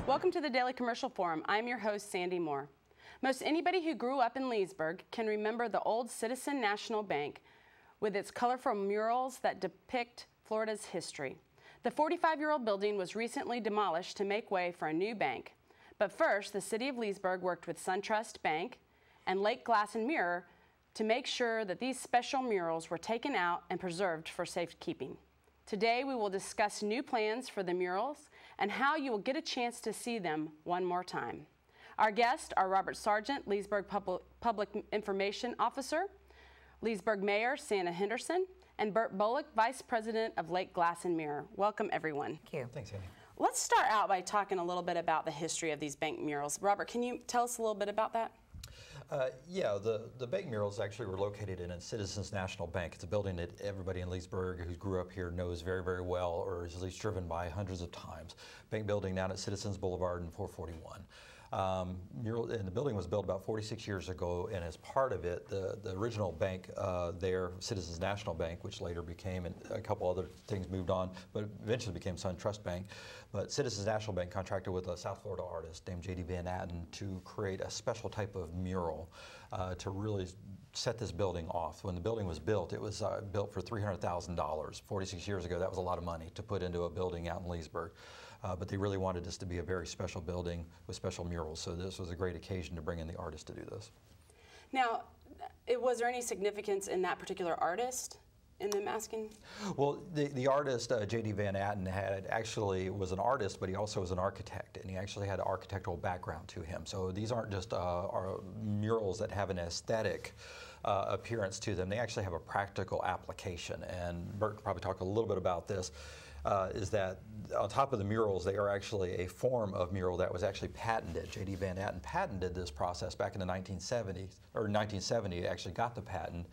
Welcome to the Daily Commercial Forum. I'm your host, Sandy Moore. Most anybody who grew up in Leesburg can remember the old Citizen National Bank with its colorful murals that depict Florida's history. The 45-year-old building was recently demolished to make way for a new bank. But first, the city of Leesburg worked with SunTrust Bank and Lake Glass and Mirror to make sure that these special murals were taken out and preserved for safekeeping. Today, we will discuss new plans for the murals and how you will get a chance to see them one more time. Our guests are Robert Sargent, Leesburg Public Information Officer, Leesburg Mayor Santa Henderson, and Bert Bullock, Vice President of Lake Glass and Mirror. Welcome, everyone. Thank you. Thanks, Andy. Let's start out by talking a little bit about the history of these bank murals. Robert, can you tell us a little bit about that? Yeah, the bank murals actually were located in a Citizens National Bank. It's a building that everybody in Leesburg who grew up here knows very, very well, or is at least driven by hundreds of times. Bank building down at Citizens Boulevard in 441. And the building was built about 46 years ago, and as part of it, the original bank there, Citizens National Bank, which later became, and a couple other things moved on, but eventually became SunTrust Bank. But Citizens National Bank contracted with a South Florida artist named J.D. Van Atten to create a special type of mural to really set this building off. When the building was built, it was built for $300,000. 46 years ago, that was a lot of money to put into a building out in Leesburg. But they really wanted this to be a very special building with special murals, so this was a great occasion to bring in the artist to do this. Now, was there any significance in that particular artist in them asking? Well, the artist, J.D. Van Atten, was an artist, but he also was an architect, and he actually had an architectural background to him. So these aren't just murals that have an aesthetic appearance to them. They actually have a practical application, and Bert could probably talk a little bit about this. Is that on top of the murals, they are actually a form of mural that was actually patented. J.D. Van Atten patented this process back in the 1970s, or 1970, actually got the patent,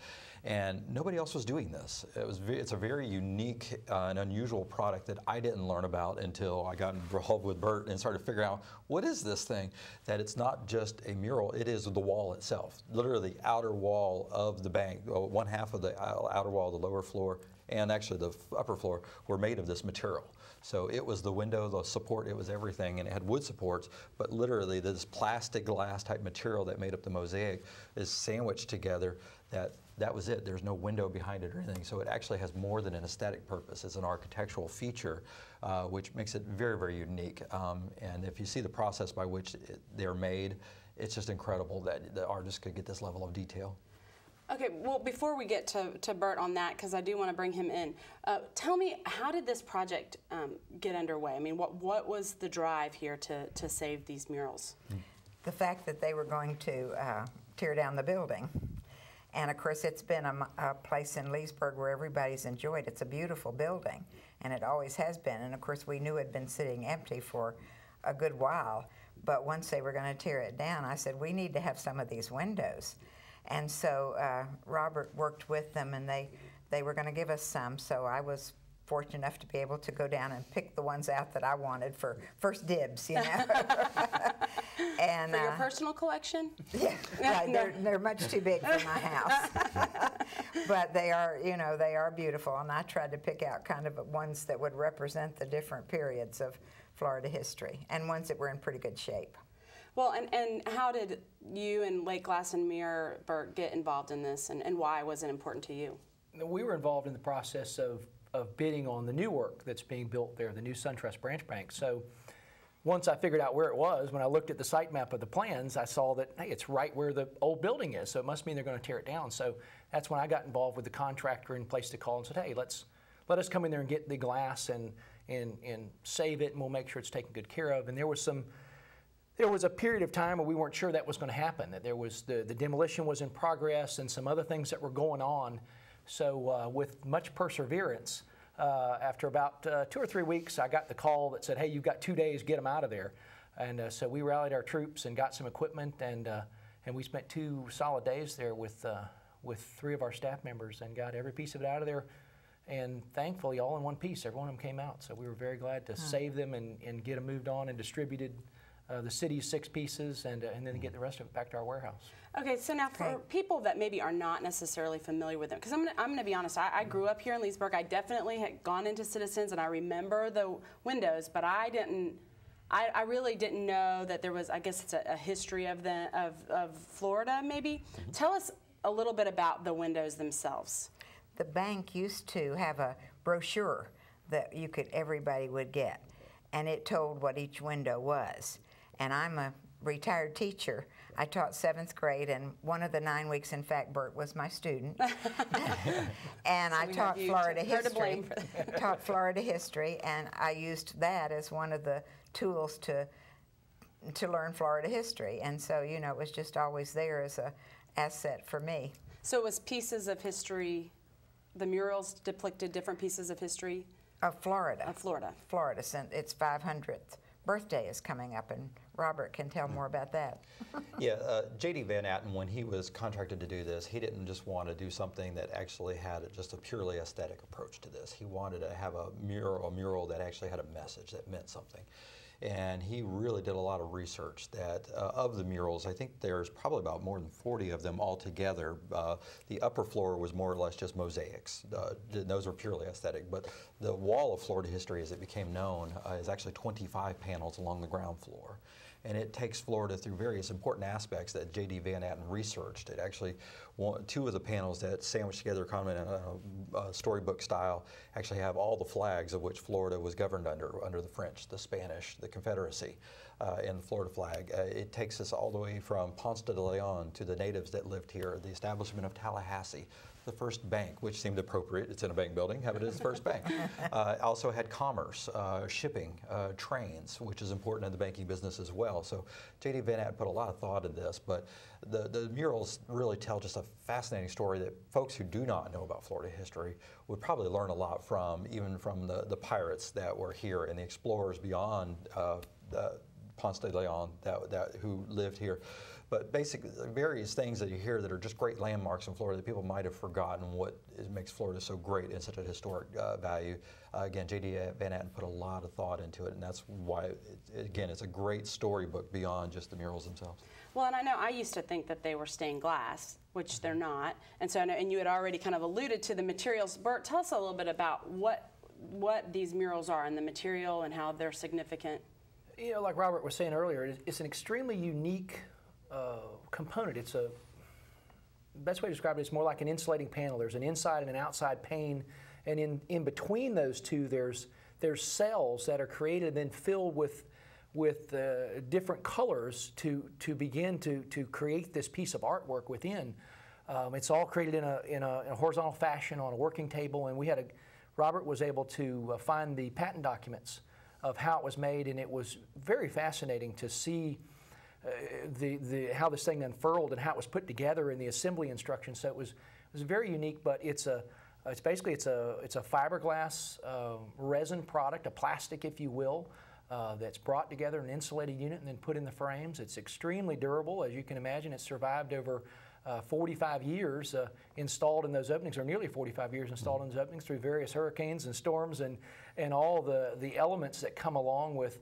and nobody else was doing this. It's a very unique and unusual product that I didn't learn about until I got involved with Bert and started figuring out, what is this thing? That it's not just a mural, it is the wall itself. Literally the outer wall of the bank, one half of the outer wall, the lower floor, and actually the upper floor were made of this material. So it was the window, the support, it was everything, and it had wood supports, but literally this plastic glass type material that made up the mosaic is sandwiched together. That was it. There's no window behind it or anything. So it actually has more than an aesthetic purpose. It's an architectural feature, which makes it very, very unique. And if you see the process by which they're made, it's just incredible that the artist could get this level of detail. Okay, well, before we get to Bert on that, because I do want to bring him in, tell me, how did this project get underway? I mean, what was the drive here to save these murals? The fact that they were going to tear down the building. And of course, it's been a place in Leesburg where everybody's enjoyed. It's a beautiful building, and it always has been. And of course, we knew it had been sitting empty for a good while. But once they were going to tear it down, I said, we need to have some of these windows. And so Robert worked with them, and they were going to give us some. So I was fortunate enough to be able to go down and pick the ones out that I wanted for first dibs, you know. And, for your personal collection? Yeah, right, they're much too big for my house. But they are, you know, they are beautiful, and I tried to pick out kind of ones that would represent the different periods of Florida history, and ones that were in pretty good shape. Well, and how did you and Lake Glass and Mirror, Bert, get involved in this, and why was it important to you? We were involved in the process of bidding on the new work that's being built there, the new SunTrust branch bank. So once I figured out where it was, when I looked at the site map of the plans, I saw that, hey, it's right where the old building is, so it must mean they're going to tear it down. So that's when I got involved with the contractor and placed a call and said, hey, let us come in there and get the glass and save it, and we'll make sure it's taken good care of. And there was a period of time where we weren't sure that was going to happen, that there was the demolition was in progress and some other things that were going on. So with much perseverance, after about 2 or 3 weeks, I got the call that said, hey, you've got 2 days, get them out of there. And so we rallied our troops and got some equipment, and we spent 2 solid days there with 3 of our staff members and got every piece of it out of there. And thankfully, all in one piece, every one of them came out. So we were very glad to save them and get them moved on and distributed. The city's 6 pieces, and then get the rest of it back to our warehouse. Okay, so now for people that maybe are not necessarily familiar with them, because I'm going to be honest, I grew up here in Leesburg. I definitely had gone into Citizens, and I remember the windows, but I didn't I really didn't know that there was, I guess it's a history of Florida, maybe. Tell us a little bit about the windows themselves. The bank used to have a brochure that everybody would get, and it told what each window was. And I'm a retired teacher. I taught 7th grade, and one of the 9 weeks, in fact, Bert was my student. And so I taught Florida history. Taught Florida history, and I used that as one of the tools to learn Florida history. And so, you know, it was just always there as a asset for me. So it was pieces of history. The murals depicted different pieces of history? Of Florida. Of Florida. Florida. Its 500th birthday is coming up, and Robert can tell more about that. Yeah, J.D. Van Atten, when he was contracted to do this, he didn't just want to do something that actually had just a purely aesthetic approach to this. He wanted to have a mural that actually had a message that meant something. And he really did a lot of research that of the murals. I think there's probably about more than 40 of them altogether. The upper floor was more or less just mosaics. Those are purely aesthetic. But the wall of Florida history, as it became known, is actually 25 panels along the ground floor. And it takes Florida through various important aspects that J.D. Van Atten researched. It actually, 2 of the panels that sandwiched together kind of in a storybook style actually have all the flags of which Florida was governed under the French, the Spanish, the Confederacy, and the Florida flag. It takes us all the way from Ponce de Leon to the natives that lived here, the establishment of Tallahassee, the first bank, which seemed appropriate. It's in a bank building, have it as the first bank. Also had commerce, shipping, trains, which is important in the banking business as well. So J.D. Van Atten put a lot of thought in this, but the murals really tell just a fascinating story that folks who do not know about Florida history would probably learn a lot from, even from the pirates that were here and the explorers beyond Ponce de Leon who lived here. But basically, various things that you hear that are just great landmarks in Florida that people might have forgotten what makes Florida so great and such a historic value. Again, J.D. Van Atten put a lot of thought into it, and that's why, again, it's a great storybook beyond just the murals themselves. Well, and I know I used to think that they were stained glass, which they're not. And so, and you had already kind of alluded to the materials. Bert, tell us a little bit about what these murals are and the material and how they're significant. You know, like Robert was saying earlier, it's an extremely unique component. It's the best way to describe it is more like an insulating panel. There's an inside and an outside pane, and in between those two, there's cells that are created and then filled with different colors to begin to create this piece of artwork within. It's all created in a horizontal fashion on a working table, and Robert was able to find the patent documents of how it was made, and it was very fascinating to see how this thing unfurled and how it was put together in the assembly instructions. So it was very unique, but it's basically a fiberglass resin product, a plastic, if you will, that's brought together in an insulated unit and then put in the frames. It's extremely durable, as you can imagine. It's survived over 45 years installed in those openings, or nearly 45 years installed in those openings through various hurricanes and storms and all the elements that come along with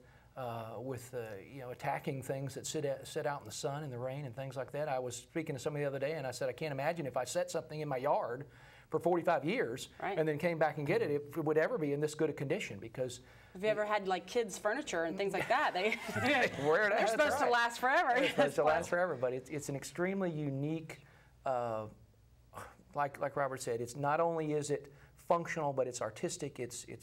attacking things that sit out in the sun and the rain and things like that. I was speaking to somebody the other day, and I said, I can't imagine if I set something in my yard for 45 years and then came back and get it, if it would ever be in this good a condition. Because have you ever had like kids' furniture and things like that? They're they're supposed to last forever. They're supposed to last forever, but it's an extremely unique, like Robert said, it's not only is it functional, but it's artistic. It's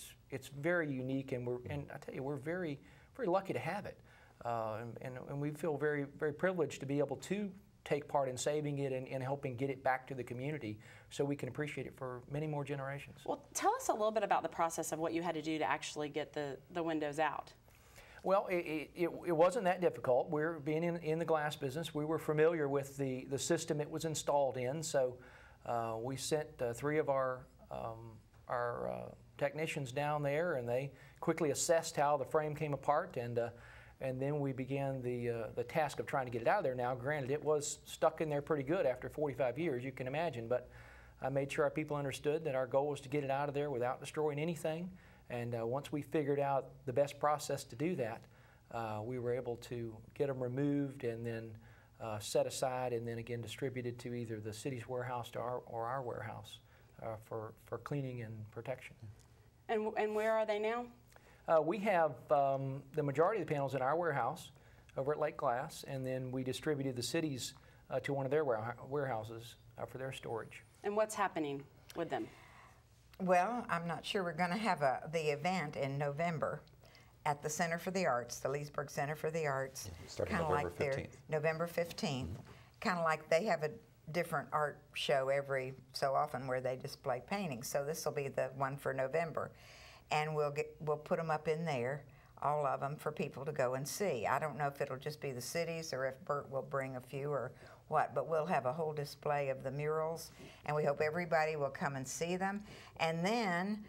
very unique, and I tell you, we're very lucky to have it, and we feel very, very privileged to be able to take part in saving it and helping get it back to the community so we can appreciate it for many more generations. Well, tell us a little bit about the process of what you had to do to actually get the windows out. Well, it wasn't that difficult. We're being in the glass business. We were familiar with the system it was installed in, so we sent 3 of our technicians down there, and they quickly assessed how the frame came apart, and then we began the task of trying to get it out of there. Now, granted, it was stuck in there pretty good after 45 years, you can imagine, but I made sure our people understood that our goal was to get it out of there without destroying anything, and once we figured out the best process to do that, we were able to get them removed and then set aside and then again distributed to either the city's warehouse or our warehouse for cleaning and protection. And where are they now? We have the majority of the panels in our warehouse over at Lake Glass, and then we distributed the cities to one of their warehouses for their storage. And what's happening with them? Well, I'm not sure. We're going to have the event in November at the Center for the Arts, the Leesburg Center for the Arts. Starting Kinda November like their 15th. November 15th. Kind of like they have a different art show every so often where they display paintings. So this will be the one for November. And we'll put them up in there, all of them, for people to go and see. I don't know if it'll just be the cities or if Bert will bring a few or what, but we'll have a whole display of the murals, and we hope everybody will come and see them. And then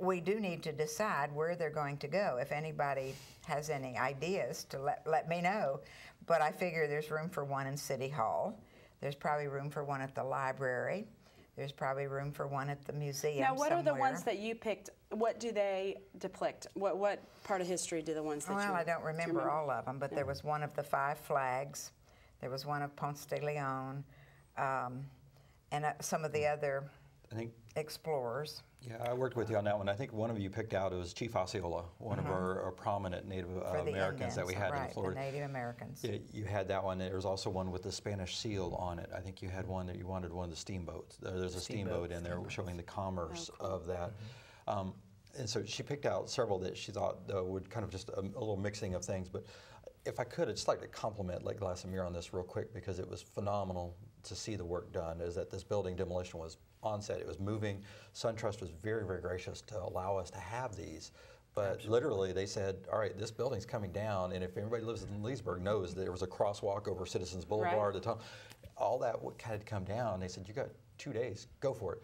we do need to decide where they're going to go. If anybody has any ideas, to let me know. But I figure there's room for one in City Hall. There's probably room for one at the library. There's probably room for one at the museum Now, what somewhere. are the ones that you picked? What do they depict? What part of history do the ones that you... Well, I don't remember all of them, but there was one of the 5 flags. There was one of Ponce de Leon, and some of the other I think, explorers. yeah, I worked with you on that one. I think one of you picked out, it was Chief Osceola, one of our prominent Native For the Americans that we Indians, had right, in Florida. the Native Americans. Yeah, you had that one. There was also one with the Spanish seal on it. I think you had one that you wanted one of the steamboats. There's a steamboat in there showing the commerce of that. And so she picked out several that she thought would kind of just a little mixing of things. But if I could, I'd just like to compliment Lake Glass and Mirror on this real quick because it was phenomenal to see the work done. Is that this building demolition was on set. It was moving. SunTrust was very, very gracious to allow us to have these. But literally, they said, all right, this building's coming down, and if everybody lives in Leesburg knows there was a crosswalk over Citizens Boulevard, all that had come down. They said, you got 2 days, go for it.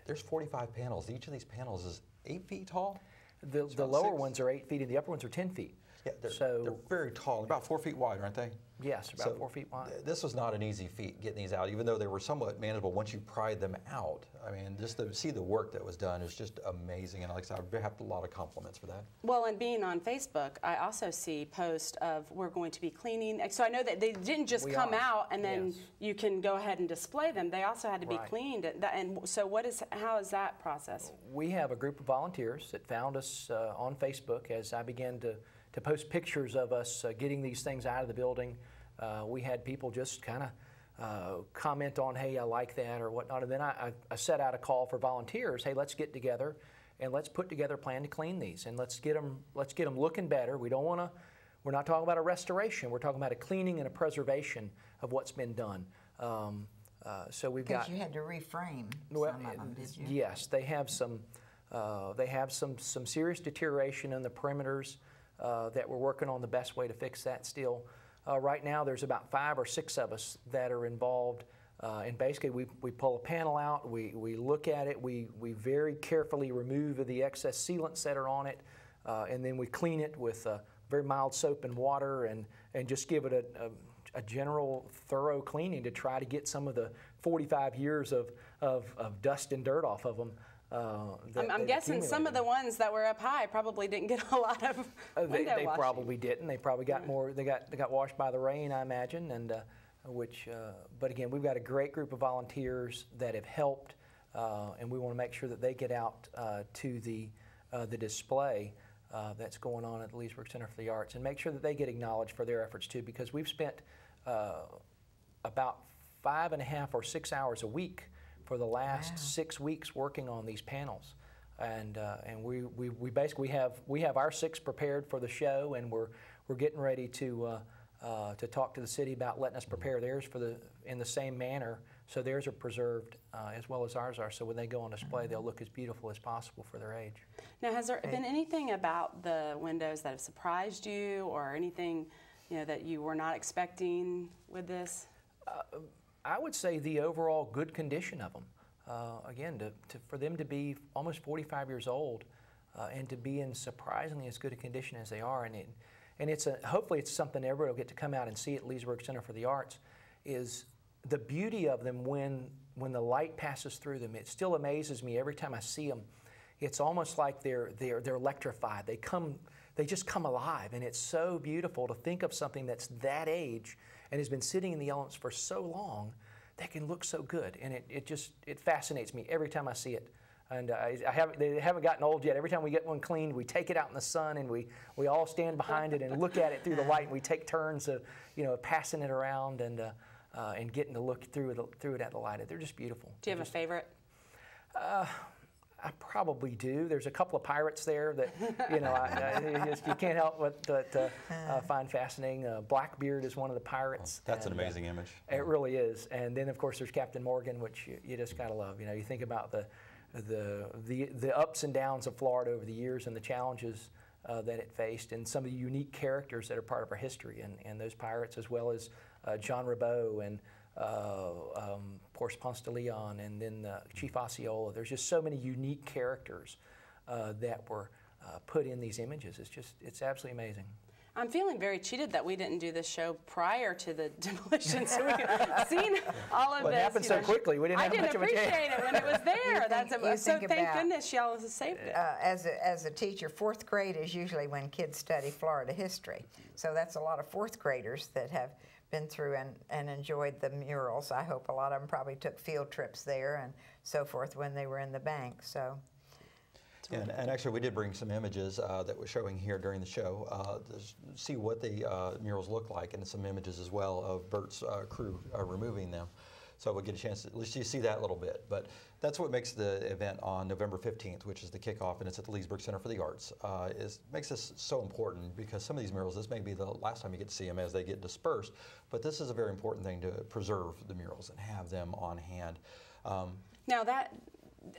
There's 45 panels. Each of these panels is 8 feet tall. The lower ones are 8 feet, and the upper ones are 10 feet. Yeah, they're very tall, about 4 feet wide, aren't they? Yes, about 4 feet wide. This was not an easy feat getting these out, even though they were somewhat manageable once you pried them out. I mean, just to see the work that was done is just amazing, and like I said, I have a lot of compliments for that. Well, and being on Facebook, I also see posts of we're going to be cleaning. So I know that they didn't just come out and then you can go ahead and display them. They also had to be cleaned. And so how is that process? We have a group of volunteers that found us on Facebook as I began to post pictures of us getting these things out of the building. We had people just kind of comment on, hey, I like that or whatnot. And then I set out a call for volunteers. Hey, let's get together and let's put together a plan to clean these and let's get them looking better. We're not talking about a restoration. We're talking about a cleaning and a preservation of what's been done. So we've got. Because you had to reframe some of them, did you? Yes, they have some serious deterioration in the perimeters. That we're working on the best way to fix that still. Right now there's about 5 or 6 of us that are involved and basically we pull a panel out, we look at it, we very carefully remove the excess sealants that are on it and then we clean it with very mild soap and water and just give it a general thorough cleaning to try to get some of the 45 years of dust and dirt off of them. I'm guessing some of the ones that were up high probably didn't get a lot of They probably didn't. They probably got more. They got washed by the rain, I imagine. And but again, we've got a great group of volunteers that have helped, and we want to make sure that they get out to the display that's going on at the Leesburg Center for the Arts, and make sure that they get acknowledged for their efforts too. Because we've spent about 5.5 or 6 hours a week for the last 6 weeks working on these panels, and we basically have our 6 prepared for the show, and we're getting ready to talk to the city about letting us prepare theirs in the same manner, so theirs are preserved as well as ours are. So when they go on display, they'll look as beautiful as possible for their age. Now, has there been anything about the windows that have surprised you, or anything that you were not expecting with this? I would say the overall good condition of them. Again, for them to be almost 45 years old and to be in surprisingly as good a condition as they are, and hopefully it's something everybody will get to come out and see at Leesburg Center for the Arts, is the beauty of them when the light passes through them. It still amazes me every time I see them. It's almost like they're electrified. They just come alive, and it's so beautiful to think of something that's that age and has been sitting in the elements for so long that can look so good, and it fascinates me every time I see it. And they haven't gotten old yet. Every time we get one cleaned, we take it out in the sun and we all stand behind it and look at it through the light. And we take turns of, passing it around and getting to look through it at the light. They're just beautiful. Do you have a favorite? I probably do. There's a couple of pirates there that, you can't help but find fascinating. Blackbeard is one of the pirates. Oh, that's an amazing image. It really is. And then, of course, there's Captain Morgan, which you just got to love. You think about the ups and downs of Florida over the years and the challenges that it faced, and some of the unique characters that are part of our history, and those pirates, as well as John Ribault and Porce Ponce de Leon, and then Chief Osceola. There's just so many unique characters that were put in these images. It's absolutely amazing. I'm feeling very cheated that we didn't do this show prior to the demolition, so we could have seen all of this. It happened so quickly. We didn't have much of a chance. I didn't appreciate it when it was there. So thank goodness y'all saved it. As a teacher, 4th grade is usually when kids study Florida history. So that's a lot of 4th graders that have been through and enjoyed the murals. I hope a lot of them probably took field trips there and so forth when they were in the bank. So. And actually, we did bring some images that we're showing here during the show to see what the murals look like, and some images as well of Bert's crew removing them. So we'll get a chance to at least you see that a little bit. But that's what makes the event on November 15th, which is the kickoff, and it's at the Leesburg Center for the Arts, makes this so important, because some of these murals, this may be the last time you get to see them as they get dispersed, but this is a very important thing to preserve the murals and have them on hand. Now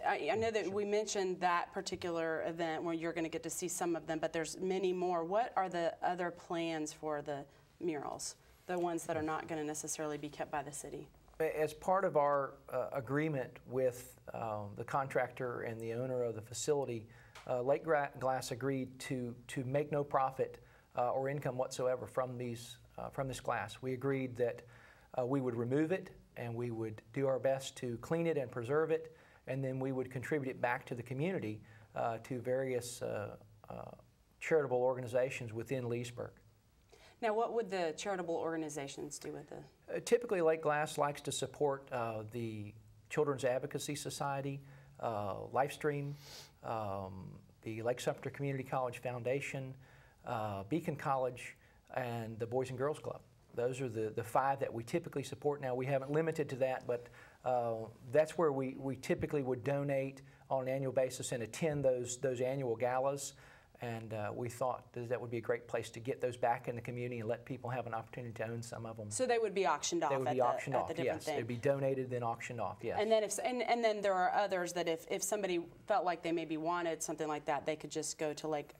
I know that we mentioned that particular event where you're going to get to see some of them, but there's many more. What are the other plans for the murals, the ones that are not going to necessarily be kept by the city? As part of our agreement with the contractor and the owner of the facility, Lake Glass agreed to make no profit or income whatsoever from this glass. We agreed that we would remove it, and we would do our best to clean it and preserve it, and then we would contribute it back to the community, to various charitable organizations within Leesburg. Now, what would the charitable organizations do with it? Typically, Lake Glass likes to support the Children's Advocacy Society, Lifestream, the Lake Sumter Community College Foundation, Beacon College, and the Boys and Girls Club. Those are the 5 that we typically support. Now, we haven't limited to that, but that's where we typically would donate on an annual basis and attend those annual galas. And we thought that would be a great place to get those back in the community and let people have an opportunity to own some of them. So they would be auctioned off. They would be auctioned off. At the different yes, thing. they'd be donated then auctioned off. Yes. And then and then there are others that if somebody felt like they maybe wanted something like that, they could just go to like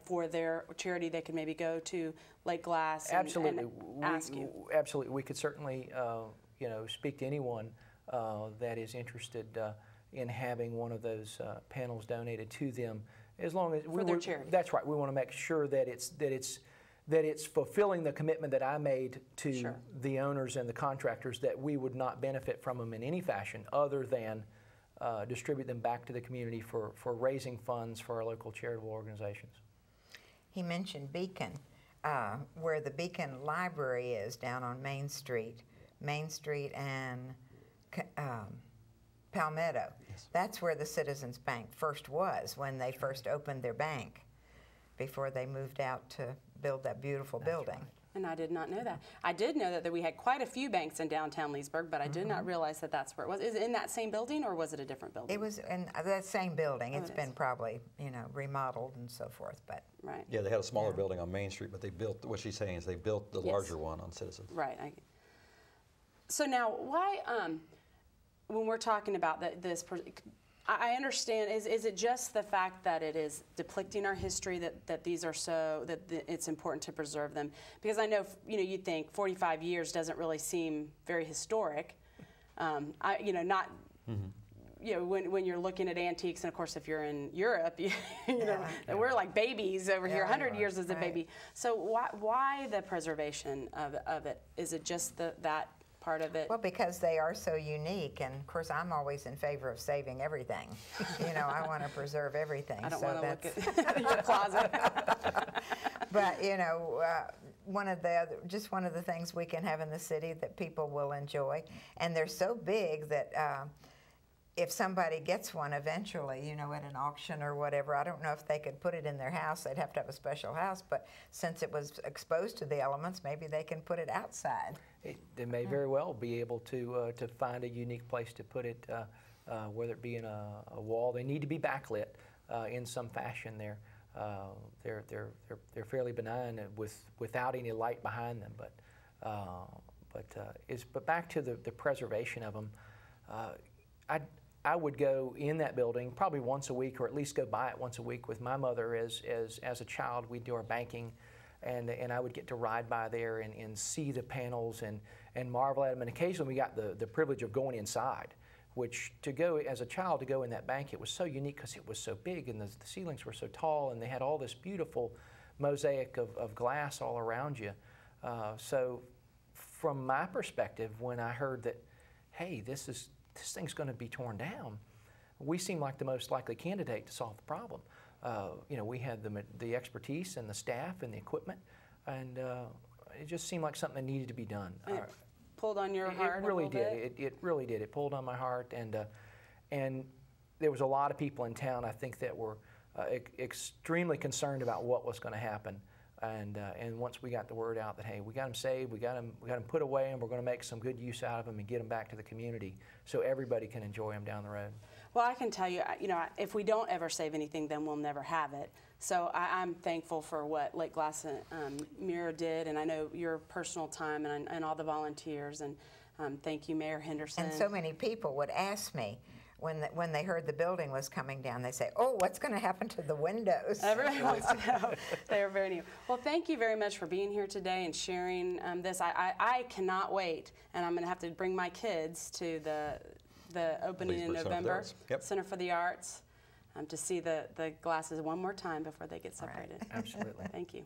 for their charity, they could maybe go to Lake Glass. Absolutely. And ask you. Absolutely, we could certainly speak to anyone that is interested in having one of those panels donated to them. As long as for their charity. That's right. We want to make sure that it's fulfilling the commitment that I made to the owners and the contractors, that we would not benefit from them in any fashion other than distribute them back to the community for raising funds for our local charitable organizations. He mentioned Beacon, where the Beacon Library is down on Main Street and Palmetto. Yes. That's where the Citizens Bank first was when they first opened their bank, before they moved out to build that beautiful building. Right. And I did not know that. I did know that we had quite a few banks in downtown Leesburg, but I did not realize that that's where it was. Is it in that same building, or was it a different building? It was in that same building. It's been probably, remodeled and so forth, but. Right. Yeah, they had a smaller building on Main Street, but they built, what she's saying is they built the larger one on Citizens. Right. So now, why, when we're talking about this, I understand, is it just the fact that it is depicting our history that these are that it's important to preserve them? Because I know, you think 45 years doesn't really seem very historic. When you're looking at antiques, and of course if you're in Europe, we're like babies over here. 100 years is a baby. So why the preservation of it? Is it just that part of it? Well, because they are so unique, and of course I'm always in favor of saving everything. I want to preserve everything. I don't want to look at your closet. But one of the things we can have in the city that people will enjoy, and they're so big that if somebody gets one eventually, you know, at an auction or whatever, I don't know if they could put it in their house. They'd have to have a special house, but since it was exposed to the elements, maybe they can put it outside. They may very well be able to find a unique place to put it, whether it be in a wall. They need to be backlit in some fashion there. They're fairly benign without any light behind them, but back to the preservation of them. I would go in that building probably once a week, or at least go by it once a week with my mother. As a child, we'd do our banking, and I would get to ride by there and see the panels and marvel at them. And occasionally we got the privilege of going inside, which to go as a child to go in that bank, it was so unique because it was so big and the ceilings were so tall, and they had all this beautiful mosaic of glass all around you. So from my perspective, when I heard that, hey, this thing's going to be torn down, we seemed like the most likely candidate to solve the problem. You know, we had the expertise and the staff and the equipment, and it just seemed like something that needed to be done. It pulled on your heart. It really a little did. bit? It really did. It pulled on my heart, and there was a lot of people in town, I think, that were extremely concerned about what was going to happen. And once we got the word out that, hey, we got them saved, we got them put away, and we're going to make some good use out of them and get them back to the community so everybody can enjoy them down the road. Well, I can tell you, you know, if we don't ever save anything, then we'll never have it. So I'm thankful for what Lake Glass and Mural did, and I know your personal time and all the volunteers, and thank you, Mayor Henderson. And so many people would ask me, when they heard the building was coming down, they say, oh, what's going to happen to the windows? Everybody wants to know. They are very new. Well, thank you very much for being here today and sharing this. I cannot wait, and I'm going to have to bring my kids to the opening in November, Center for the Arts, to see the glasses one more time before they get separated. Right. Absolutely. Thank you.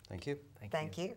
Thank you. Thank you.